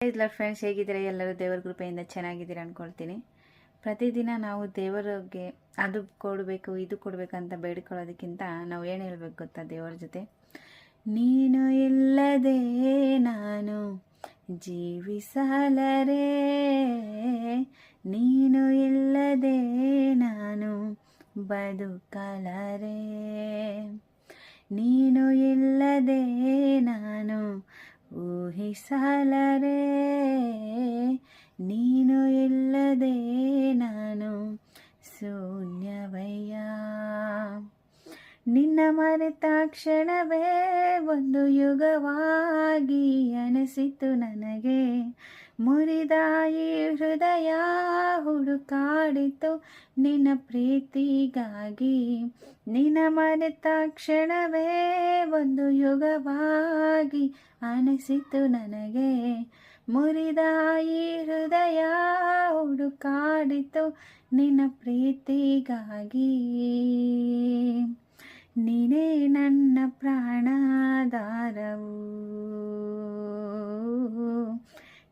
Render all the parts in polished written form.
ಇಲ್ಲ ಫ್ರೆಂಡ್ಸ್, ಹೇಗಿದ್ದೀರಾ? ಎಲ್ಲರೂ ದೇವರ ಕೃಪೆಯಿಂದ ಚೆನ್ನಾಗಿದ್ದೀರಾ ಅಂದ್ಕೊಳ್ತೀನಿ. ಪ್ರತಿದಿನ ನಾವು ದೇವರಿಗೆ ಅದು ಕೊಡಬೇಕು ಇದು ಕೊಡಬೇಕಂತ ಬೇಡಿಕೊಳ್ಳೋದಕ್ಕಿಂತ ನಾವು ಏನು ಹೇಳಬೇಕು ಗೊತ್ತಾ? ದೇವರ ಜೊತೆ ನೀನು ಇಲ್ಲದೆ ನಾನು ಜೀವಿಸಲಾರೆ, ನೀನು ಇಲ್ಲದೆ ನಾನು ಬದುಕಲಾರೆ, ನೀನು ಇಲ್ಲದೆ ನಾನು ಊಹಿಸಲಾರೆ, ನೀನು ಇಲ್ಲದೆ ನಾನು ಶೂನ್ಯವಯ್ಯ. ನಿನ್ನ ಮರೆತ ಕ್ಷಣವೇ ಒಂದು ಯುಗವಾಗಿ ಅನಿಸಿತು ನನಗೆ, ಮುರಿದ ಈ ಹೃದಯ ಹುಡುಕಾಡಿತು ನಿನ್ನ ಪ್ರೀತಿಗಾಗಿ. ನಿನ್ನ ಮರೆತ ಕ್ಷಣವೇ ಒಂದು ಯುಗವಾಗಿ ಅನಿಸಿತು ನನಗೆ, ಮುರಿದ ಈ ಹೃದಯ ಹುಡುಕಾಡಿತು ನಿನ್ನ ಪ್ರೀತಿಗಾಗಿ. ನೀನೇ ನನ್ನ ಪ್ರಾಣಾಧಾರವು,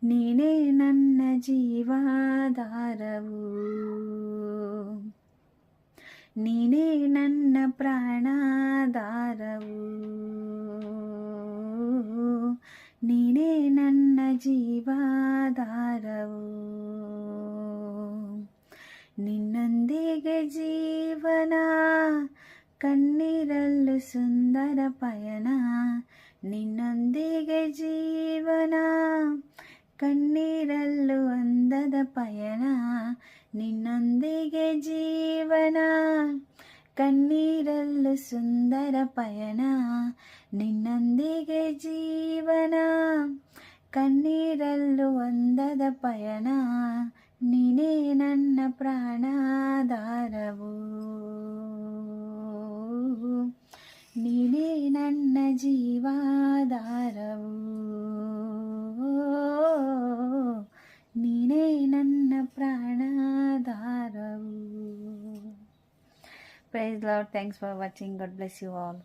ನೀನೇ ನನ್ನ ಜೀವಾಧಾರವು, ನೀನೇ ನನ್ನ ಪ್ರಾಣಾಧಾರವು, ನೀನೇ ನನ್ನ ಜೀವಾಧಾರವು. ನಿನ್ನೊಂದಿಗೆ ಜೀವನ, ಕಣ್ಣೀರಲ್ಲೂ ಸುಂದರ ಪಯಣ, ನಿನ್ನೊಂದಿಗೆ ಜೀವನ, ಕಣ್ಣೀರಲ್ಲೂ ಅಂದದ ಪಯಣ, ನಿನ್ನೊಂದಿಗೆ ಜೀವನ, ಕಣ್ಣೀರಲ್ಲೂ ಸುಂದರ ಪಯಣ, ನಿನ್ನೊಂದಿಗೆ ಜೀವನ, ಕಣ್ಣೀರಲ್ಲೂ ಅಂದದ ಪಯಣ, ನೀನೇ ನನ್ನ ಪ್ರಾಣಾಧಾರವು, ನೀನೇ ನನ್ನ ಜೀವಾಧಾರವು, ನೀನೇ ನನ್ನ ಪ್ರಾಣಾಧಾರವು. Praise Lord. Thanks for watching. God bless you all.